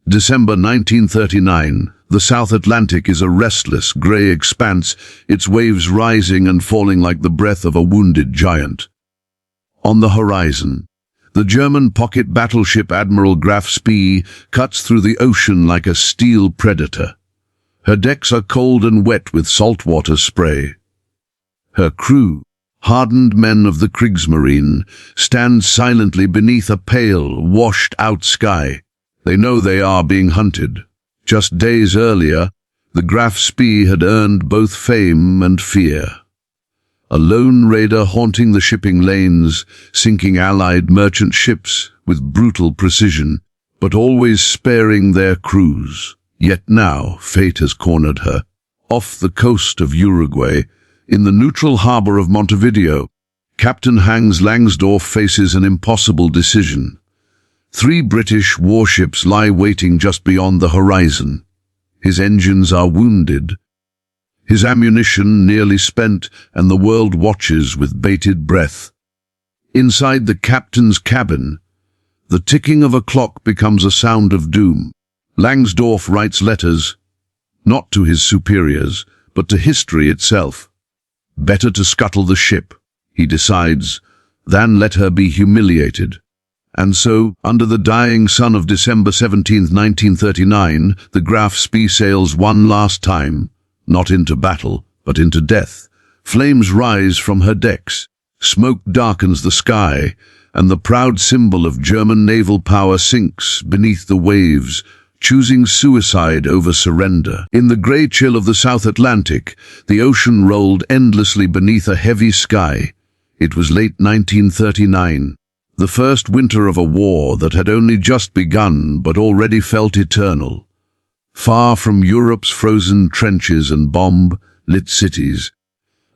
December 1939. The South Atlantic is a restless, grey expanse, its waves rising and falling like the breath of a wounded giant. On the horizon, the German pocket battleship Admiral Graf Spee cuts through the ocean like a steel predator. Her decks are cold and wet with saltwater spray. Her crew, hardened men of the Kriegsmarine, stand silently beneath a pale, washed-out sky. They know they are being hunted. Just days earlier, the Graf Spee had earned both fame and fear. A lone raider haunting the shipping lanes, sinking Allied merchant ships with brutal precision, but always sparing their crews. Yet now fate has cornered her. Off the coast of Uruguay, in the neutral harbor of Montevideo, Captain Hans Langsdorff faces an impossible decision. 3 British warships lie waiting just beyond the horizon. His engines are wounded, his ammunition nearly spent, and the world watches with bated breath. Inside the captain's cabin, the ticking of a clock becomes a sound of doom. Langsdorff writes letters, not to his superiors, but to history itself. Better to scuttle the ship, he decides, than let her be humiliated. And so, under the dying sun of December 17, 1939, the Graf Spee sails one last time, not into battle, but into death. Flames rise from her decks, smoke darkens the sky, and the proud symbol of German naval power sinks beneath the waves, choosing suicide over surrender. In the grey chill of the South Atlantic, the ocean rolled endlessly beneath a heavy sky. It was late 1939. The first winter of a war that had only just begun but already felt eternal. Far from Europe's frozen trenches and bomb-lit cities,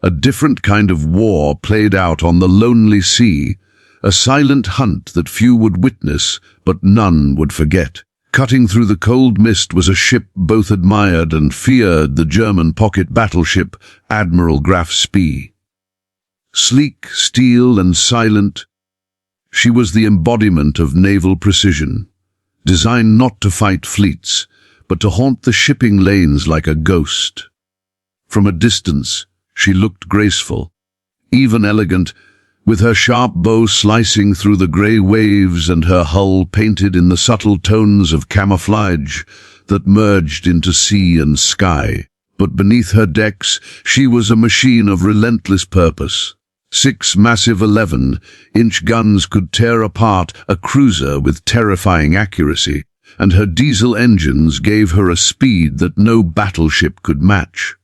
a different kind of war played out on the lonely sea, a silent hunt that few would witness but none would forget. Cutting through the cold mist was a ship both admired and feared, the German pocket battleship Admiral Graf Spee. Sleek, steel and silent, she was the embodiment of naval precision, designed not to fight fleets, but to haunt the shipping lanes like a ghost. From a distance, she looked graceful, even elegant, with her sharp bow slicing through the grey waves and her hull painted in the subtle tones of camouflage that merged into sea and sky. But beneath her decks, she was a machine of relentless purpose. 6 massive 11-inch guns could tear apart a cruiser with terrifying accuracy, and her diesel engines gave her a speed that no battleship could match.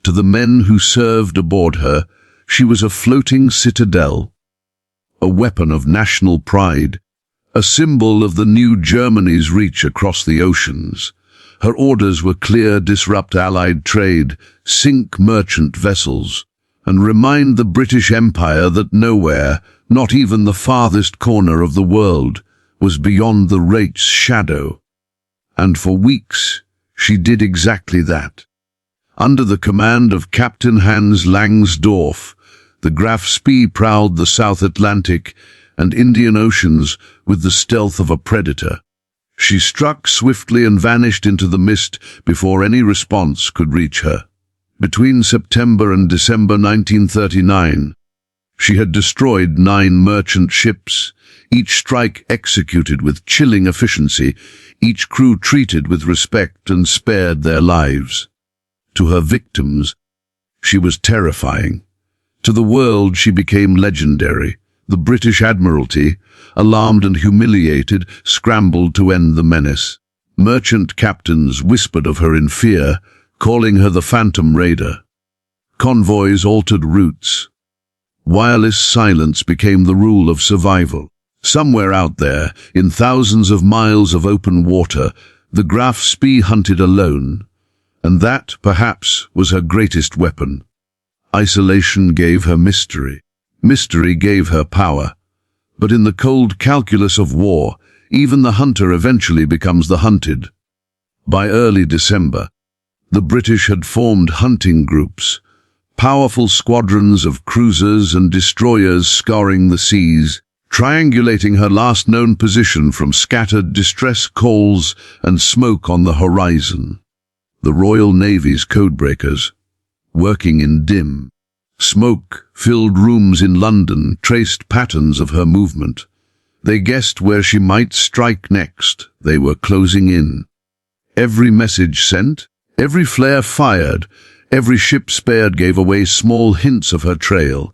To the men who served aboard her, she was a floating citadel, a weapon of national pride, a symbol of the new Germany's reach across the oceans. Her orders were clear: disrupt Allied trade, sink merchant vessels, and remind the British Empire that nowhere, not even the farthest corner of the world, was beyond the rate's shadow. And for weeks, she did exactly that. Under the command of Captain Hans Langsdorff, the Graf Spee prowled the South Atlantic and Indian Oceans with the stealth of a predator. She struck swiftly and vanished into the mist before any response could reach her. Between September and December 1939, she had destroyed 9 merchant ships, each strike executed with chilling efficiency, each crew treated with respect and spared their lives. To her victims, she was terrifying. To the world, she became legendary. The British Admiralty, alarmed and humiliated, scrambled to end the menace. Merchant captains whispered of her in fear, calling her the Phantom Raider. Convoys altered routes. Wireless silence became the rule of survival. Somewhere out there, in thousands of miles of open water, the Graf Spee hunted alone, and that, perhaps, was her greatest weapon. Isolation gave her mystery. Mystery gave her power. But in the cold calculus of war, even the hunter eventually becomes the hunted. By early December, the British had formed hunting groups, powerful squadrons of cruisers and destroyers scouring the seas, triangulating her last known position from scattered distress calls and smoke on the horizon. The Royal Navy's codebreakers, working in dim, smoke-filled rooms in London, traced patterns of her movement. They guessed where she might strike next. They were closing in. Every message sent, every flare fired, every ship spared gave away small hints of her trail.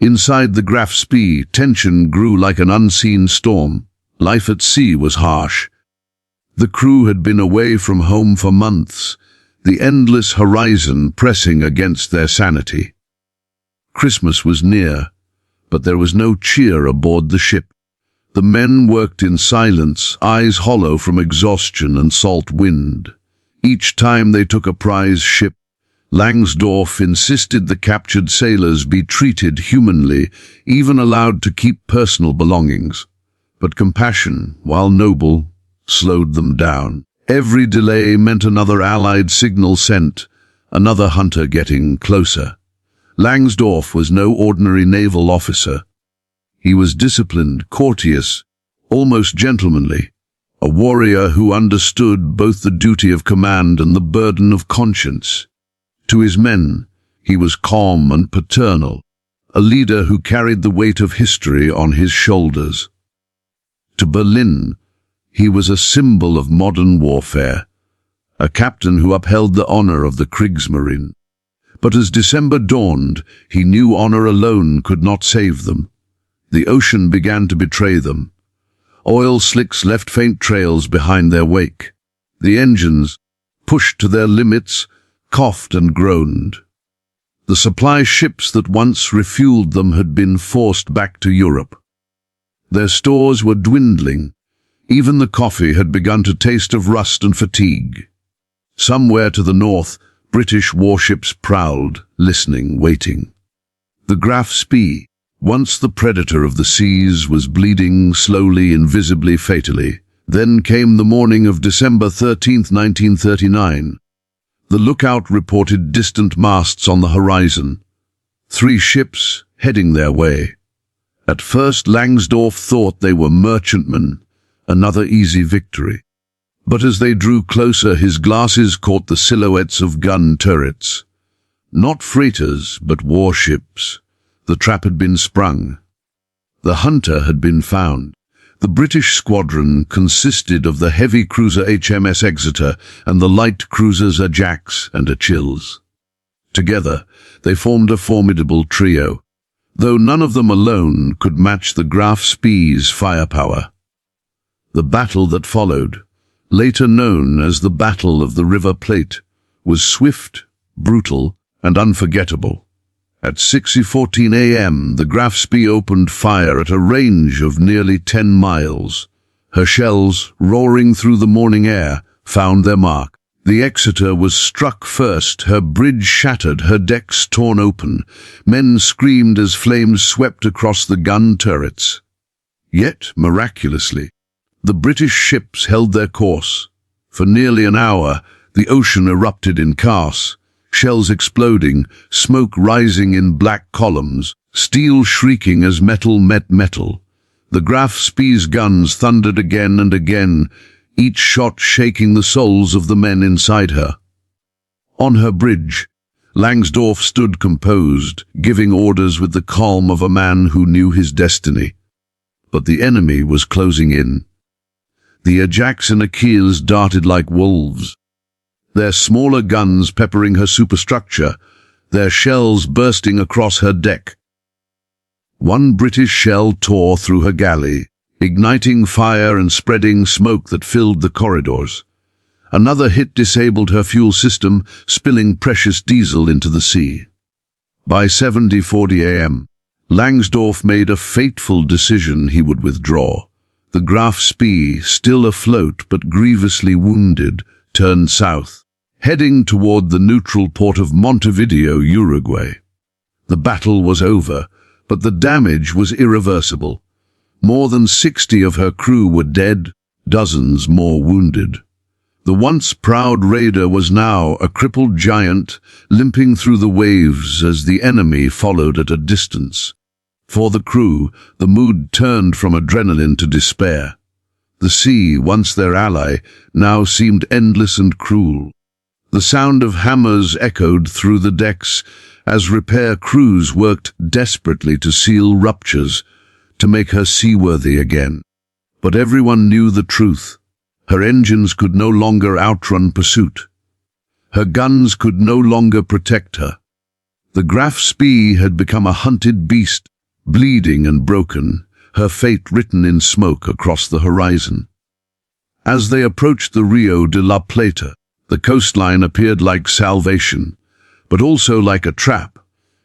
Inside the Graf Spee, tension grew like an unseen storm. Life at sea was harsh. The crew had been away from home for months, the endless horizon pressing against their sanity. Christmas was near, but there was no cheer aboard the ship. The men worked in silence, eyes hollow from exhaustion and salt wind. Each time they took a prize ship, Langsdorff insisted the captured sailors be treated humanly, even allowed to keep personal belongings. But compassion, while noble, slowed them down. Every delay meant another Allied signal sent, another hunter getting closer. Langsdorff was no ordinary naval officer. He was disciplined, courteous, almost gentlemanly, a warrior who understood both the duty of command and the burden of conscience. To his men, he was calm and paternal, a leader who carried the weight of history on his shoulders. To Berlin, he was a symbol of modern warfare, a captain who upheld the honor of the Kriegsmarine. But as December dawned, he knew honor alone could not save them. The ocean began to betray them. Oil slicks left faint trails behind their wake. The engines, pushed to their limits, coughed and groaned. The supply ships that once refueled them had been forced back to Europe. Their stores were dwindling. Even the coffee had begun to taste of rust and fatigue. Somewhere to the north, British warships prowled, listening, waiting. The Graf Spee, once the predator of the seas, was bleeding slowly, invisibly, fatally. Then came the morning of December 13, 1939. The lookout reported distant masts on the horizon. 3 ships heading their way. At first Langsdorff thought they were merchantmen, another easy victory. But as they drew closer, his glasses caught the silhouettes of gun turrets. Not freighters, but warships. The trap had been sprung. The hunter had been found. The British squadron consisted of the heavy cruiser HMS Exeter and the light cruisers Ajax and Achilles. Together, they formed a formidable trio, though none of them alone could match the Graf Spee's firepower. The battle that followed, later known as the Battle of the River Plate, was swift, brutal, and unforgettable. At 6:14 a.m., the Graf Spee opened fire at a range of nearly 10 miles. Her shells, roaring through the morning air, found their mark. The Exeter was struck first, her bridge shattered, her decks torn open. Men screamed as flames swept across the gun turrets. Yet, miraculously, the British ships held their course. For nearly an hour, the ocean erupted in chaos. Shells exploding, smoke rising in black columns, steel shrieking as metal met metal. The Graf Spee's guns thundered again and again, each shot shaking the souls of the men inside her. On her bridge, Langsdorff stood composed, giving orders with the calm of a man who knew his destiny. But the enemy was closing in. The Ajax and Achilles darted like wolves, their smaller guns peppering her superstructure, their shells bursting across her deck. One British shell tore through her galley, igniting fire and spreading smoke that filled the corridors. Another hit disabled her fuel system, spilling precious diesel into the sea. By 7:40 a.m., Langsdorff made a fateful decision: he would withdraw. The Graf Spee, still afloat but grievously wounded, turned south, heading toward the neutral port of Montevideo, Uruguay. The battle was over, but the damage was irreversible. More than 60 of her crew were dead, dozens more wounded. The once proud raider was now a crippled giant, limping through the waves as the enemy followed at a distance. For the crew, the mood turned from adrenaline to despair. The sea, once their ally, now seemed endless and cruel. The sound of hammers echoed through the decks as repair crews worked desperately to seal ruptures, to make her seaworthy again. But everyone knew the truth. Her engines could no longer outrun pursuit. Her guns could no longer protect her. The Graf Spee had become a hunted beast, bleeding and broken, her fate written in smoke across the horizon. As they approached the Rio de la Plata, the coastline appeared like salvation, but also like a trap.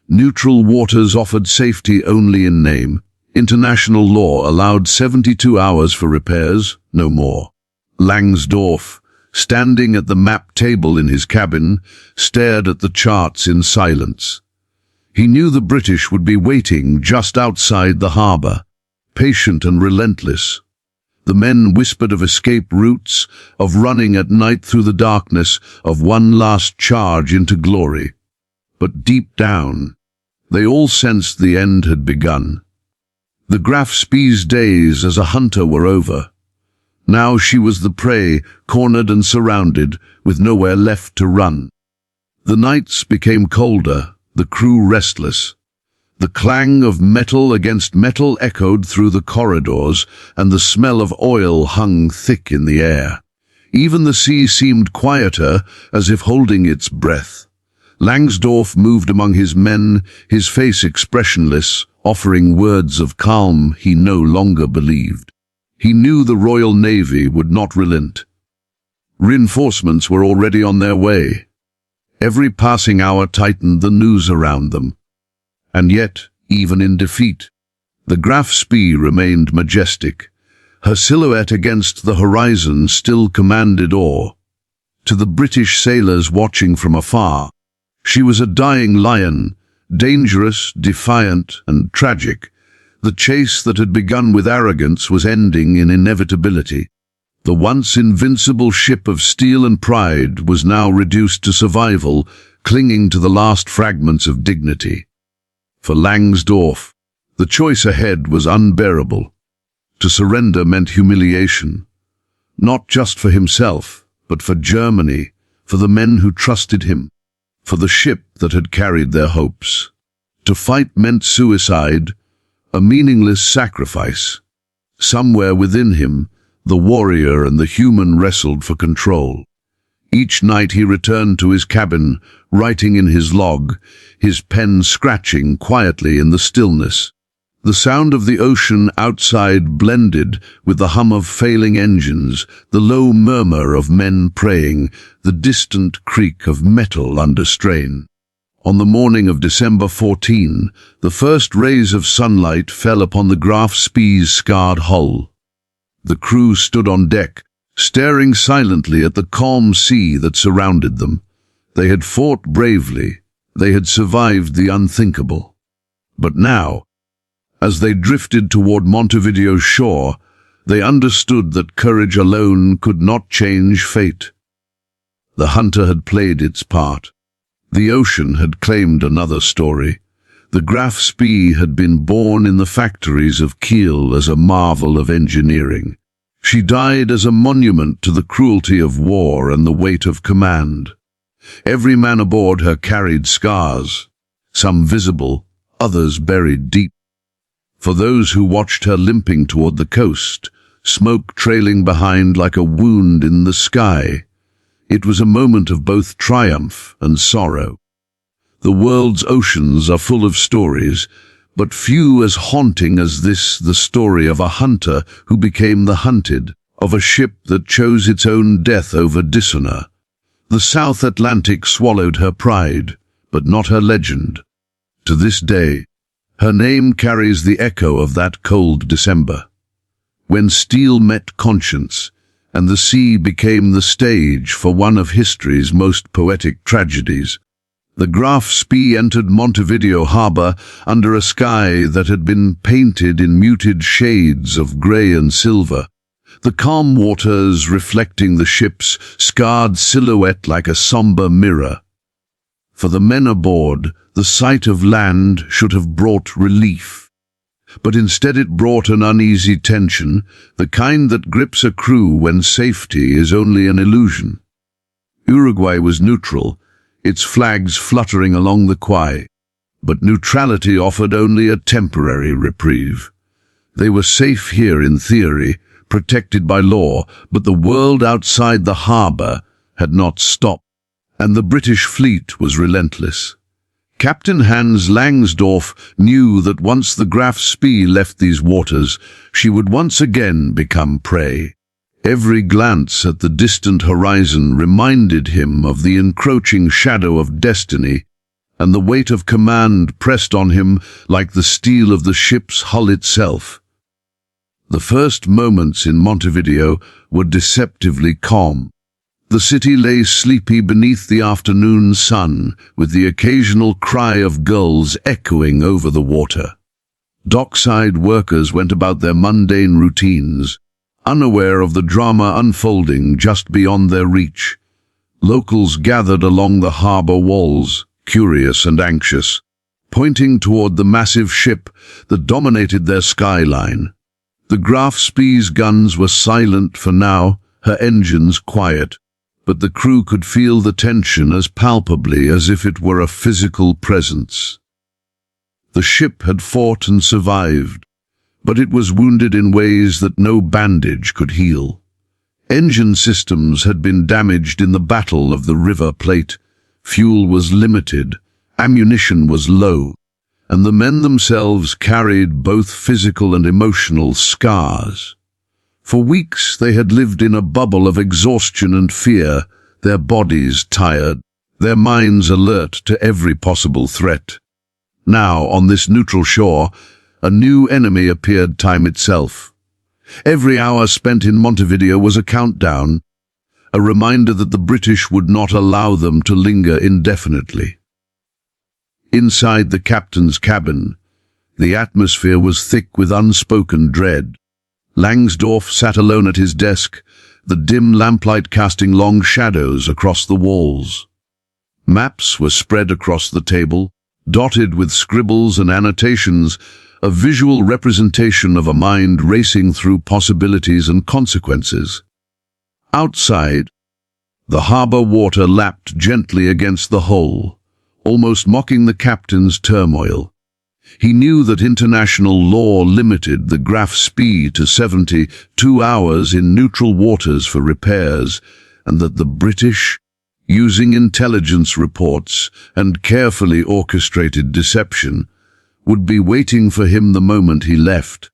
Neutral waters offered safety only in name. International law allowed 72 hours for repairs, no more. Langsdorff, standing at the map table in his cabin, stared at the charts in silence. He knew the British would be waiting just outside the harbor, patient and relentless. The men whispered of escape routes, of running at night through the darkness, of one last charge into glory. But deep down, they all sensed the end had begun. The Graf Spee's days as a hunter were over. Now she was the prey, cornered and surrounded, with nowhere left to run. The nights became colder, the crew restless. The clang of metal against metal echoed through the corridors, and the smell of oil hung thick in the air. Even the sea seemed quieter, as if holding its breath. Langsdorff moved among his men, his face expressionless, offering words of calm he no longer believed. He knew the Royal Navy would not relent. Reinforcements were already on their way. Every passing hour tightened the noose around them. And yet, even in defeat, the Graf Spee remained majestic. Her silhouette against the horizon still commanded awe. To the British sailors watching from afar, she was a dying lion, dangerous, defiant, and tragic. The chase that had begun with arrogance was ending in inevitability. The once invincible ship of steel and pride was now reduced to survival, clinging to the last fragments of dignity. For Langsdorff, the choice ahead was unbearable. To surrender meant humiliation, not just for himself, but for Germany, for the men who trusted him, for the ship that had carried their hopes. To fight meant suicide, a meaningless sacrifice. Somewhere within him, the warrior and the human wrestled for control. Each night he returned to his cabin, writing in his log, his pen scratching quietly in the stillness. The sound of the ocean outside blended with the hum of failing engines, the low murmur of men praying, the distant creak of metal under strain. On the morning of December 14, the first rays of sunlight fell upon the Graf Spee's scarred hull. The crew stood on deck, staring silently at the calm sea that surrounded them. They had fought bravely. They had survived the unthinkable. But now, as they drifted toward Montevideo's shore, they understood that courage alone could not change fate. The hunter had played its part. The ocean had claimed another story. The Graf Spee had been born in the factories of Kiel as a marvel of engineering. She died as a monument to the cruelty of war and the weight of command. Every man aboard her carried scars, some visible, others buried deep. For those who watched her limping toward the coast, smoke trailing behind like a wound in the sky, it was a moment of both triumph and sorrow. The world's oceans are full of stories, but few as haunting as this, the story of a hunter who became the hunted, of a ship that chose its own death over dishonor. The South Atlantic swallowed her pride, but not her legend. To this day, her name carries the echo of that cold December, when steel met conscience, and the sea became the stage for one of history's most poetic tragedies. The Graf Spee entered Montevideo Harbor under a sky that had been painted in muted shades of grey and silver, the calm waters reflecting the ship's scarred silhouette like a somber mirror. For the men aboard, the sight of land should have brought relief. But instead it brought an uneasy tension, the kind that grips a crew when safety is only an illusion. Uruguay was neutral, its flags fluttering along the quay, but neutrality offered only a temporary reprieve. They were safe here in theory, protected by law, but the world outside the harbor had not stopped, and the British fleet was relentless. Captain Hans Langsdorff knew that once the Graf Spee left these waters, she would once again become prey. Every glance at the distant horizon reminded him of the encroaching shadow of destiny, and the weight of command pressed on him like the steel of the ship's hull itself. The first moments in Montevideo were deceptively calm. The city lay sleepy beneath the afternoon sun, with the occasional cry of gulls echoing over the water. Dockside workers went about their mundane routines, unaware of the drama unfolding just beyond their reach. Locals gathered along the harbor walls, curious and anxious, pointing toward the massive ship that dominated their skyline. The Graf Spee's guns were silent for now, her engines quiet, but the crew could feel the tension as palpably as if it were a physical presence. The ship had fought and survived, but it was wounded in ways that no bandage could heal. Engine systems had been damaged in the Battle of the River Plate, fuel was limited, ammunition was low, and the men themselves carried both physical and emotional scars. For weeks they had lived in a bubble of exhaustion and fear, their bodies tired, their minds alert to every possible threat. Now, on this neutral shore, a new enemy appeared, time itself. Every hour spent in Montevideo was a countdown, a reminder that the British would not allow them to linger indefinitely. Inside the captain's cabin, the atmosphere was thick with unspoken dread. Langsdorff sat alone at his desk, the dim lamplight casting long shadows across the walls. Maps were spread across the table, dotted with scribbles and annotations, a visual representation of a mind racing through possibilities and consequences. Outside, the harbor water lapped gently against the hull, almost mocking the captain's turmoil. He knew that international law limited the Graf Spee to 72 hours in neutral waters for repairs, and that the British, using intelligence reports and carefully orchestrated deception, would be waiting for him the moment he left.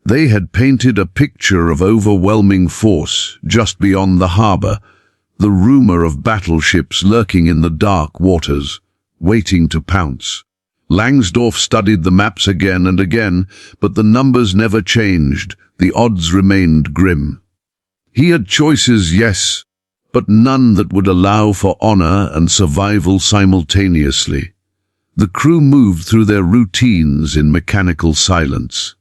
They had painted a picture of overwhelming force just beyond the harbor, the rumor of battleships lurking in the dark waters, waiting to pounce. Langsdorff studied the maps again and again, but the numbers never changed, the odds remained grim. He had choices, yes, but none that would allow for honor and survival simultaneously. The crew moved through their routines in mechanical silence.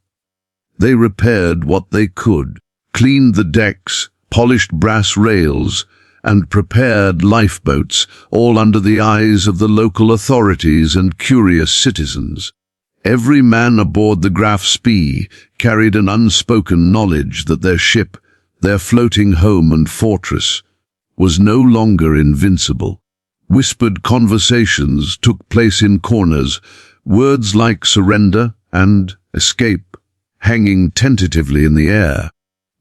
They repaired what they could, cleaned the decks, polished brass rails, and prepared lifeboats, all under the eyes of the local authorities and curious citizens. Every man aboard the Graf Spee carried an unspoken knowledge that their ship, their floating home and fortress, was no longer invincible. Whispered conversations took place in corners, words like surrender and escape hanging tentatively in the air.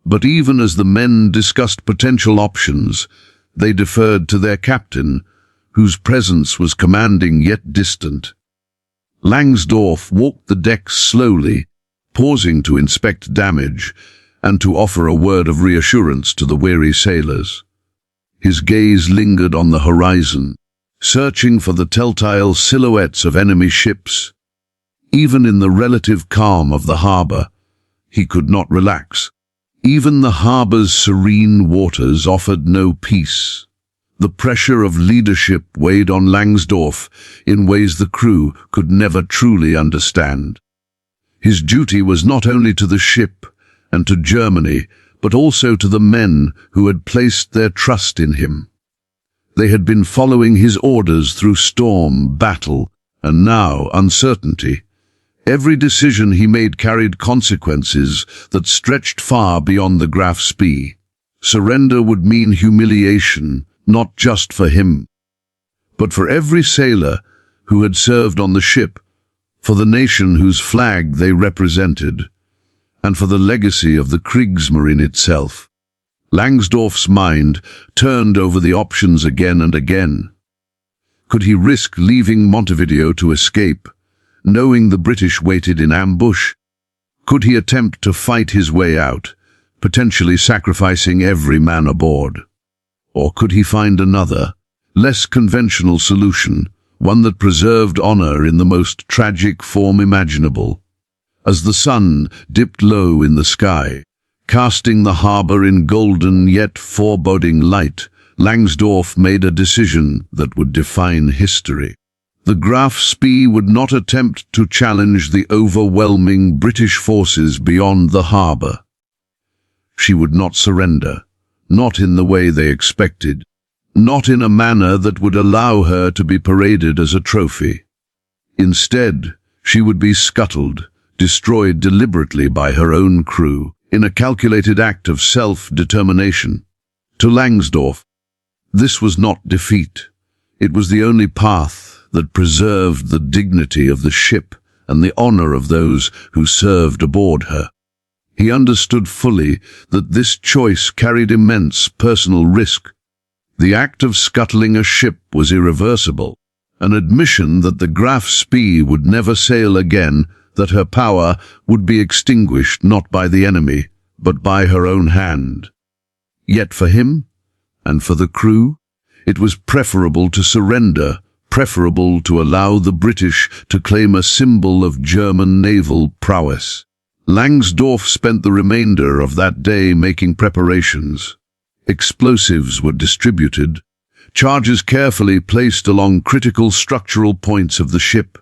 But even as the men discussed potential options, they deferred to their captain, whose presence was commanding yet distant. Langsdorff walked the decks slowly, pausing to inspect damage and to offer a word of reassurance to the weary sailors. His gaze lingered on the horizon, searching for the telltale silhouettes of enemy ships. Even in the relative calm of the harbor, he could not relax. Even the harbor's serene waters offered no peace. The pressure of leadership weighed on Langsdorff in ways the crew could never truly understand. His duty was not only to the ship and to Germany, but also to the men who had placed their trust in him. They had been following his orders through storm, battle, and now uncertainty. Every decision he made carried consequences that stretched far beyond the Graf Spee. Surrender would mean humiliation, not just for him, but for every sailor who had served on the ship, for the nation whose flag they represented, and for the legacy of the Kriegsmarine itself. Langsdorff's mind turned over the options again and again. Could he risk leaving Montevideo to escape, knowing the British waited in ambush? Could he attempt to fight his way out, potentially sacrificing every man aboard? Or could he find another, less conventional solution, one that preserved honor in the most tragic form imaginable? As the sun dipped low in the sky, casting the harbor in golden yet foreboding light, Langsdorff made a decision that would define history. The Graf Spee would not attempt to challenge the overwhelming British forces beyond the harbor. She would not surrender, not in the way they expected, not in a manner that would allow her to be paraded as a trophy. Instead, she would be scuttled, destroyed deliberately by her own crew, in a calculated act of self-determination. To Langsdorff, this was not defeat. It was the only path that preserved the dignity of the ship and the honor of those who served aboard her. He understood fully that this choice carried immense personal risk. The act of scuttling a ship was irreversible, an admission that the Graf Spee would never sail again, that her power would be extinguished not by the enemy, but by her own hand. Yet for him, and for the crew, it was preferable to surrender, preferable to allow the British to claim a symbol of German naval prowess. Langsdorff spent the remainder of that day making preparations. Explosives were distributed, charges carefully placed along critical structural points of the ship,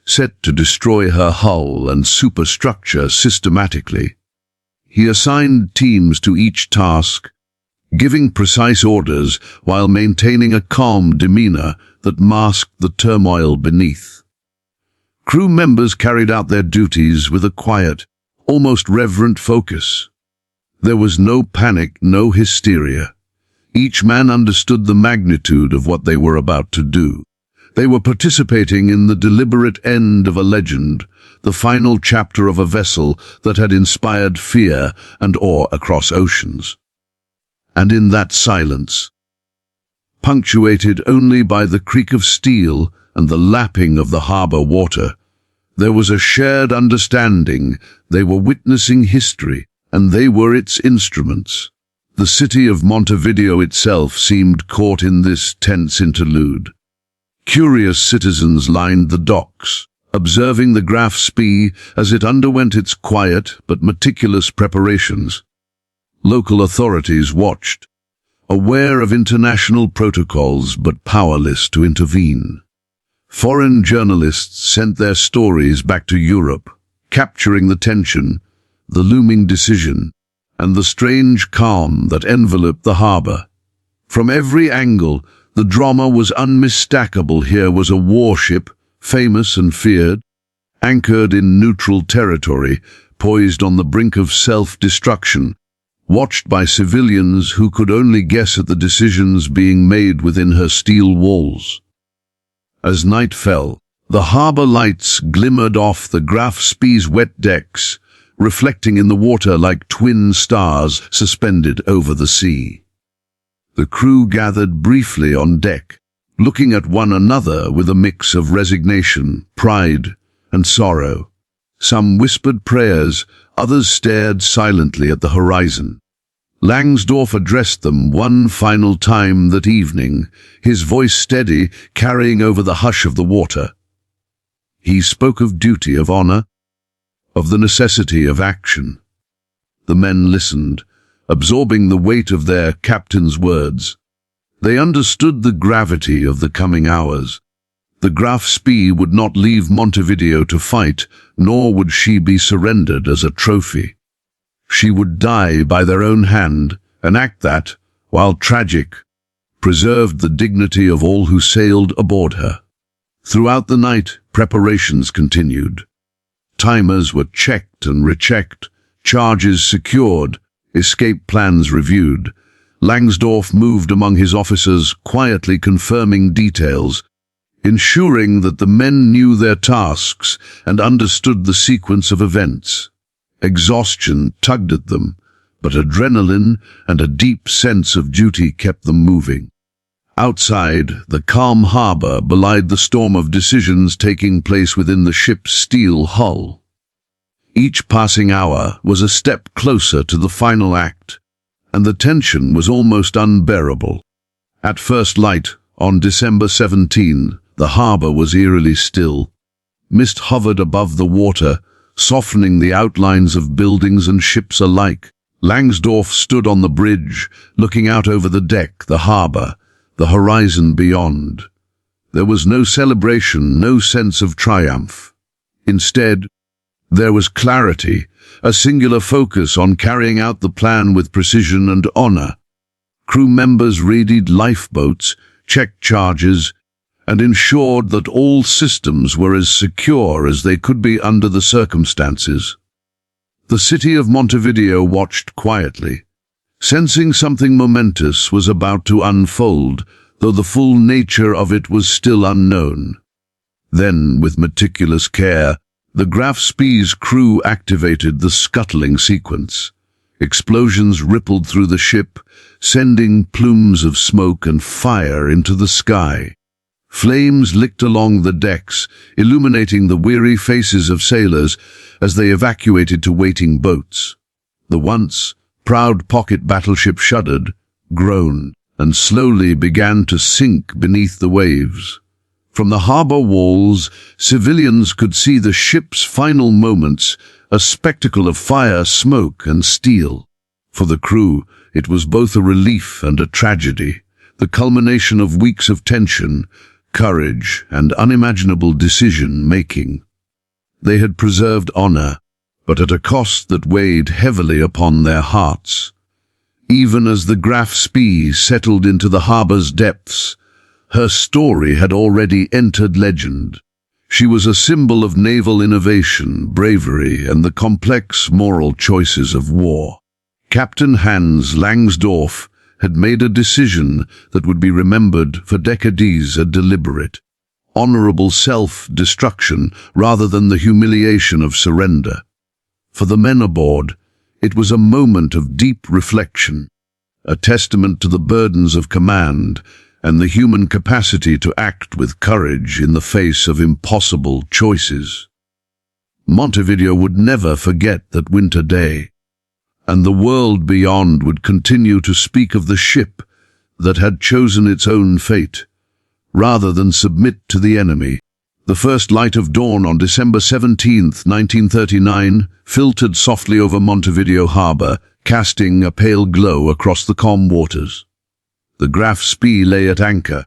set to destroy her hull and superstructure systematically. He assigned teams to each task, giving precise orders while maintaining a calm demeanor that masked the turmoil beneath. Crew members carried out their duties with a quiet, almost reverent focus. There was no panic, no hysteria. Each man understood the magnitude of what they were about to do. They were participating in the deliberate end of a legend, the final chapter of a vessel that had inspired fear and awe across oceans. And in that silence, punctuated only by the creak of steel and the lapping of the harbor water, there was a shared understanding. They were witnessing history, and they were its instruments. The city of Montevideo itself seemed caught in this tense interlude. Curious citizens lined the docks, observing the Graf Spee as it underwent its quiet but meticulous preparations. Local authorities watched, aware of international protocols but powerless to intervene. Foreign journalists sent their stories back to Europe, capturing the tension, the looming decision, and the strange calm that enveloped the harbor. From every angle, the drama was unmistakable. Here was a warship, famous and feared, anchored in neutral territory, poised on the brink of self-destruction, watched by civilians who could only guess at the decisions being made within her steel walls. As night fell, the harbor lights glimmered off the Graf Spee's wet decks, reflecting in the water like twin stars suspended over the sea. The crew gathered briefly on deck, looking at one another with a mix of resignation, pride, and sorrow. Some whispered prayers, others stared silently at the horizon. Langsdorff addressed them one final time that evening, his voice steady, carrying over the hush of the water. He spoke of duty, of honor, of the necessity of action. The men listened, absorbing the weight of their captain's words. They understood the gravity of the coming hours. The Graf Spee would not leave Montevideo to fight, nor would she be surrendered as a trophy. She would die by their own hand, an act that, while tragic, preserved the dignity of all who sailed aboard her. Throughout the night, preparations continued. Timers were checked and rechecked, charges secured, escape plans reviewed. Langsdorff moved among his officers, quietly confirming details, ensuring that the men knew their tasks and understood the sequence of events. Exhaustion tugged at them, but adrenaline and a deep sense of duty kept them moving. Outside, the calm harbor belied the storm of decisions taking place within the ship's steel hull. Each passing hour was a step closer to the final act, and the tension was almost unbearable. At first light, on December 17, the harbor was eerily still. Mist hovered above the water, softening the outlines of buildings and ships alike. Langsdorff stood on the bridge, looking out over the deck, the harbor, the horizon beyond. There was no celebration, no sense of triumph. Instead, there was clarity, a singular focus on carrying out the plan with precision and honor. Crew members readied lifeboats, checked charges, and ensured that all systems were as secure as they could be under the circumstances. The city of Montevideo watched quietly, sensing something momentous was about to unfold, though the full nature of it was still unknown. Then, with meticulous care, the Graf Spee's crew activated the scuttling sequence. Explosions rippled through the ship, sending plumes of smoke and fire into the sky. Flames licked along the decks, illuminating the weary faces of sailors as they evacuated to waiting boats. The once proud pocket battleship shuddered, groaned, and slowly began to sink beneath the waves. From the harbor walls, civilians could see the ship's final moments, a spectacle of fire, smoke, and steel. For the crew, it was both a relief and a tragedy, the culmination of weeks of tension, courage, and unimaginable decision-making. They had preserved honor, but at a cost that weighed heavily upon their hearts. Even as the Graf Spee settled into the harbor's depths, her story had already entered legend. She was a symbol of naval innovation, bravery, and the complex moral choices of war. Captain Hans Langsdorff had made a decision that would be remembered for decades, a deliberate, honorable self-destruction rather than the humiliation of surrender. For the men aboard, it was a moment of deep reflection, a testament to the burdens of command and the human capacity to act with courage in the face of impossible choices. Montevideo would never forget that winter day, and the world beyond would continue to speak of the ship that had chosen its own fate, rather than submit to the enemy. The first light of dawn on December 17, 1939, filtered softly over Montevideo Harbor, casting a pale glow across the calm waters. The Graf Spee lay at anchor,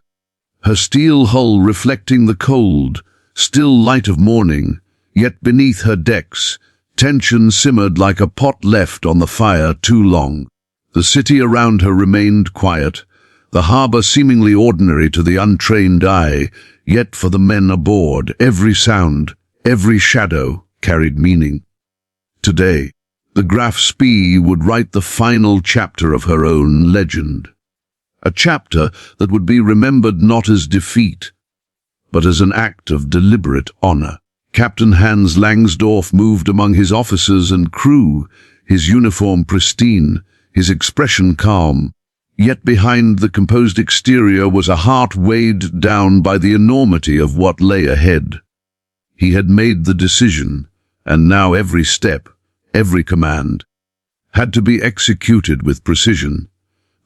her steel hull reflecting the cold, still light of morning, yet beneath her decks, tension simmered like a pot left on the fire too long. The city around her remained quiet, the harbor seemingly ordinary to the untrained eye, yet for the men aboard, every sound, every shadow carried meaning. Today, the Graf Spee would write the final chapter of her own legend. A chapter that would be remembered not as defeat, but as an act of deliberate honor. Captain Hans Langsdorff moved among his officers and crew, his uniform pristine, his expression calm. Yet behind the composed exterior was a heart weighed down by the enormity of what lay ahead. He had made the decision, and now every step, every command, had to be executed with precision.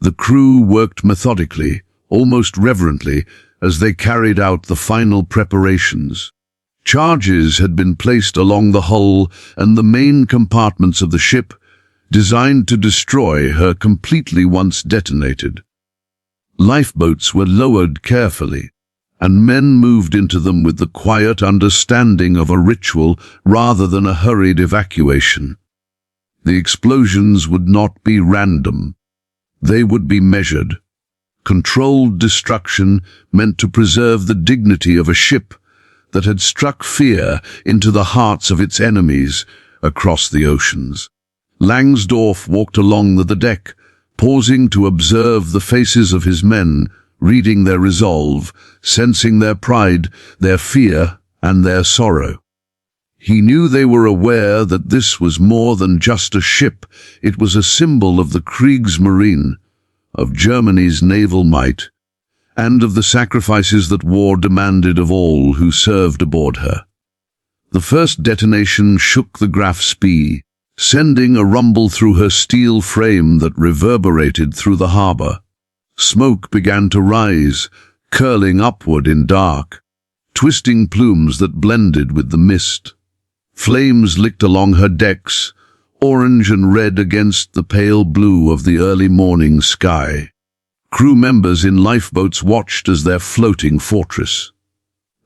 The crew worked methodically, almost reverently, as they carried out the final preparations. Charges had been placed along the hull and the main compartments of the ship, designed to destroy her completely once detonated. Lifeboats were lowered carefully, and men moved into them with the quiet understanding of a ritual rather than a hurried evacuation. The explosions would not be random. They would be measured. Controlled destruction meant to preserve the dignity of a ship that had struck fear into the hearts of its enemies across the oceans. Langsdorff walked along the deck, pausing to observe the faces of his men, reading their resolve, sensing their pride, their fear, and their sorrow. He knew they were aware that this was more than just a ship. It was a symbol of the Kriegsmarine, of Germany's naval might, and of the sacrifices that war demanded of all who served aboard her. The first detonation shook the Graf Spee, sending a rumble through her steel frame that reverberated through the harbor. Smoke began to rise, curling upward in dark, twisting plumes that blended with the mist. Flames licked along her decks, orange and red against the pale blue of the early morning sky. Crew members in lifeboats watched as their floating fortress,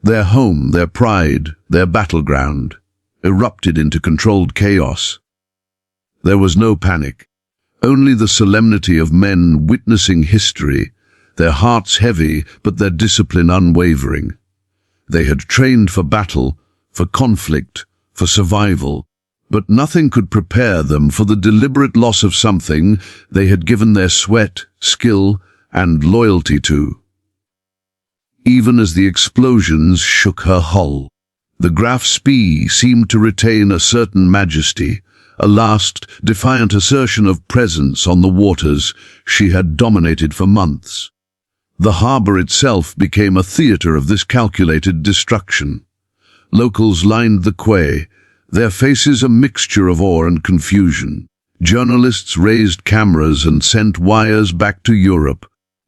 their home, their pride, their battleground, erupted into controlled chaos. There was no panic, only the solemnity of men witnessing history, their hearts heavy but their discipline unwavering. They had trained for battle, for conflict, for survival, but nothing could prepare them for the deliberate loss of something they had given their sweat, skill, and loyalty to. Even as the explosions shook her hull, the Graf Spee seemed to retain a certain majesty, a last, defiant assertion of presence on the waters she had dominated for months. The harbor itself became a theater of this calculated destruction. Locals lined the quay, their faces a mixture of awe and confusion. Journalists raised cameras and sent wires back to Europe,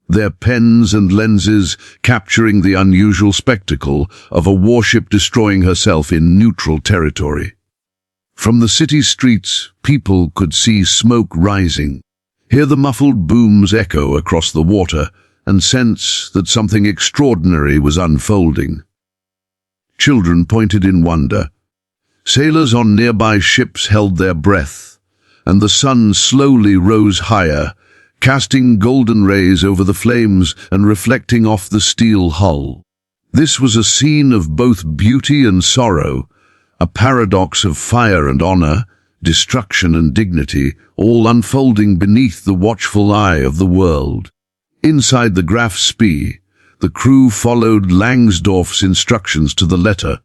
their pens and lenses capturing the unusual spectacle of a warship destroying herself in neutral territory. From the city streets, people could see smoke rising, hear the muffled booms echo across the water, and sense that something extraordinary was unfolding. Children pointed in wonder. Sailors on nearby ships held their breath, and the sun slowly rose higher, casting golden rays over the flames and reflecting off the steel hull. This was a scene of both beauty and sorrow, a paradox of fire and honor, destruction and dignity, all unfolding beneath the watchful eye of the world. Inside the Graf Spee, the crew followed Langsdorff's instructions to the letter.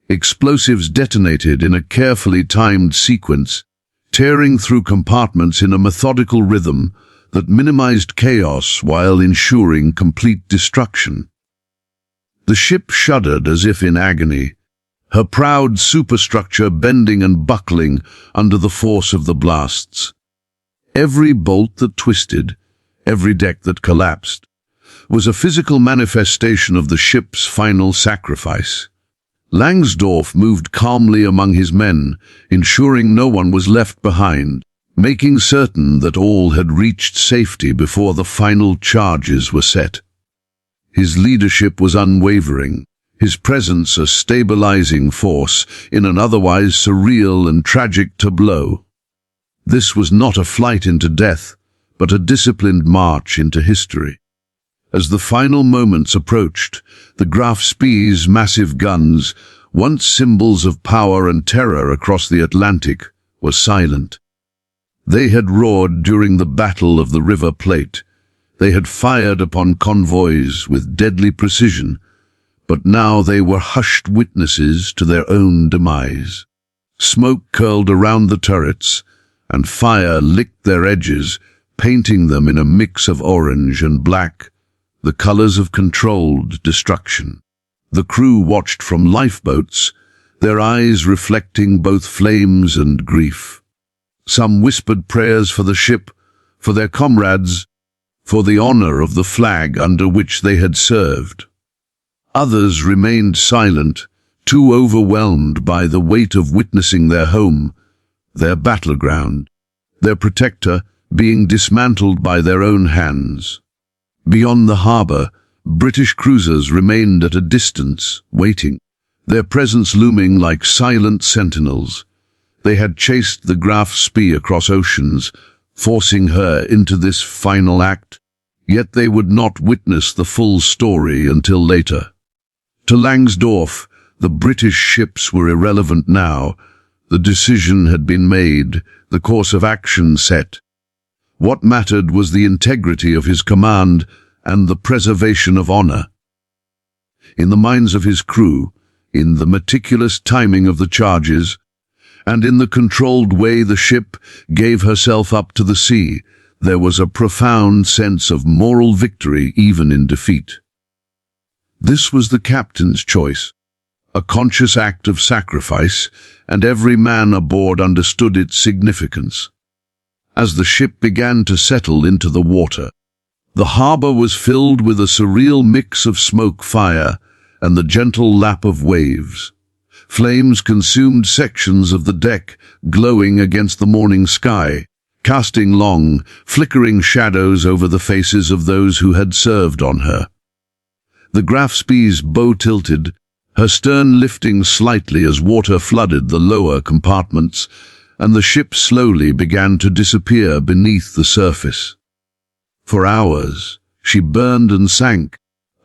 Explosives detonated in a carefully timed sequence, tearing through compartments in a methodical rhythm that minimized chaos while ensuring complete destruction. The ship shuddered as if in agony, her proud superstructure bending and buckling under the force of the blasts. Every bolt that twisted, every deck that collapsed, was a physical manifestation of the ship's final sacrifice. Langsdorff moved calmly among his men, ensuring no one was left behind, making certain that all had reached safety before the final charges were set. His leadership was unwavering, his presence a stabilizing force in an otherwise surreal and tragic tableau. This was not a flight into death, but a disciplined march into history. As the final moments approached, the Graf Spee's massive guns, once symbols of power and terror across the Atlantic, were silent. They had roared during the Battle of the River Plate. They had fired upon convoys with deadly precision, but now they were hushed witnesses to their own demise. Smoke curled around the turrets, and fire licked their edges, painting them in a mix of orange and black, the colors of controlled destruction. The crew watched from lifeboats, their eyes reflecting both flames and grief. Some whispered prayers for the ship, for their comrades, for the honor of the flag under which they had served. Others remained silent, too overwhelmed by the weight of witnessing their home, their battleground, their protector being dismantled by their own hands. Beyond the harbor, British cruisers remained at a distance, waiting, their presence looming like silent sentinels. They had chased the Graf Spee across oceans, forcing her into this final act, yet they would not witness the full story until later. To Langsdorff, The British ships were irrelevant now. The decision had been made, the course of action set. What mattered was the integrity of his command and the preservation of honor. In the minds of his crew, in the meticulous timing of the charges, and in the controlled way the ship gave herself up to the sea, there was a profound sense of moral victory even in defeat. This was the captain's choice, a conscious act of sacrifice, and every man aboard understood its significance. As the ship began to settle into the water, the harbor was filled with a surreal mix of smoke, fire, and the gentle lap of waves. Flames consumed sections of the deck, glowing against the morning sky, casting long, flickering shadows over the faces of those who had served on her. The Graf Spee's bow tilted, her stern lifting slightly as water flooded the lower compartments, and the ship slowly began to disappear beneath the surface. For hours, she burned and sank,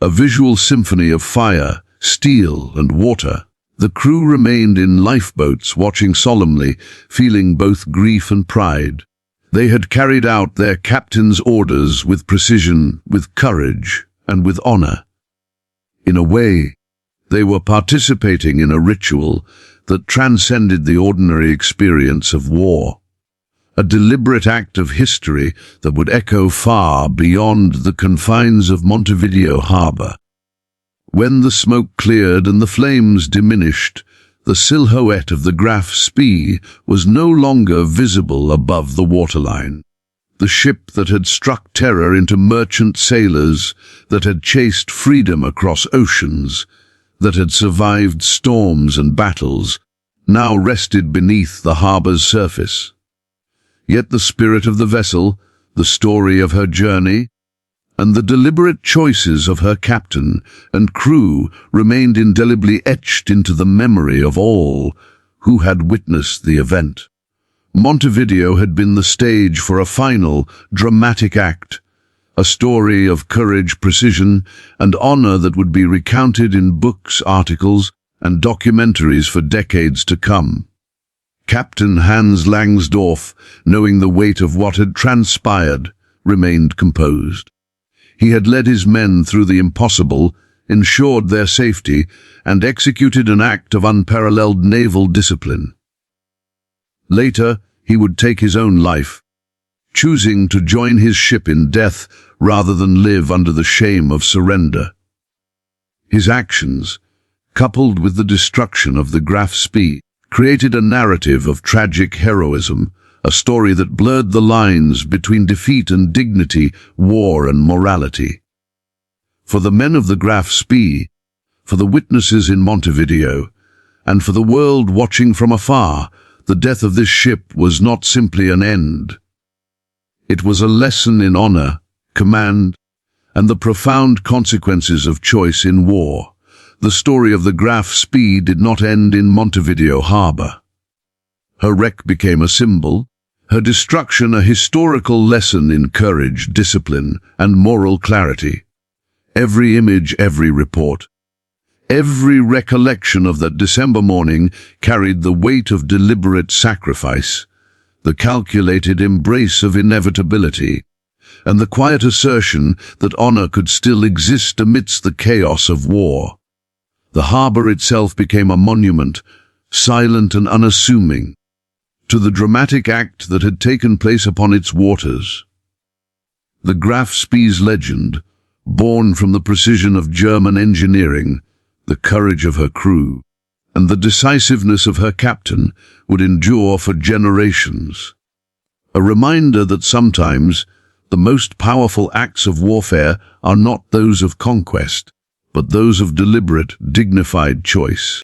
a visual symphony of fire, steel, and water. The crew remained in lifeboats, watching solemnly, feeling both grief and pride. They had carried out their captain's orders with precision, with courage, and with honor. In a way, they were participating in a ritual that transcended the ordinary experience of war, a deliberate act of history that would echo far beyond the confines of Montevideo Harbor. When the smoke cleared and the flames diminished, the silhouette of the Graf Spee was no longer visible above the waterline. The ship that had struck terror into merchant sailors, that had chased freedom across oceans, that had survived storms and battles, now rested beneath the harbor's surface. Yet the spirit of the vessel, the story of her journey, and the deliberate choices of her captain and crew remained indelibly etched into the memory of all who had witnessed the event. Montevideo had been the stage for a final, dramatic act, a story of courage, precision, and honor that would be recounted in books, articles, and documentaries for decades to come. Captain Hans Langsdorff, knowing the weight of what had transpired, remained composed. He had led his men through the impossible, ensured their safety, and executed an act of unparalleled naval discipline. Later, he would take his own life, choosing to join his ship in death rather than live under the shame of surrender. His actions, coupled with the destruction of the Graf Spee, created a narrative of tragic heroism, a story that blurred the lines between defeat and dignity, war and morality. For the men of the Graf Spee, for the witnesses in Montevideo, and for the world watching from afar, the death of this ship was not simply an end. It was a lesson in honor, command, and the profound consequences of choice in war. The story of the Graf Spee did not end in Montevideo Harbor. Her wreck became a symbol, her destruction a historical lesson in courage, discipline, and moral clarity. Every image, every report, every recollection of that December morning carried the weight of deliberate sacrifice, the calculated embrace of inevitability, and the quiet assertion that honor could still exist amidst the chaos of war. The harbor itself became a monument, silent and unassuming, to the dramatic act that had taken place upon its waters. The Graf Spee's legend, born from the precision of German engineering, the courage of her crew, and the decisiveness of her captain, would endure for generations. A reminder that sometimes the most powerful acts of warfare are not those of conquest, but those of deliberate, dignified choice.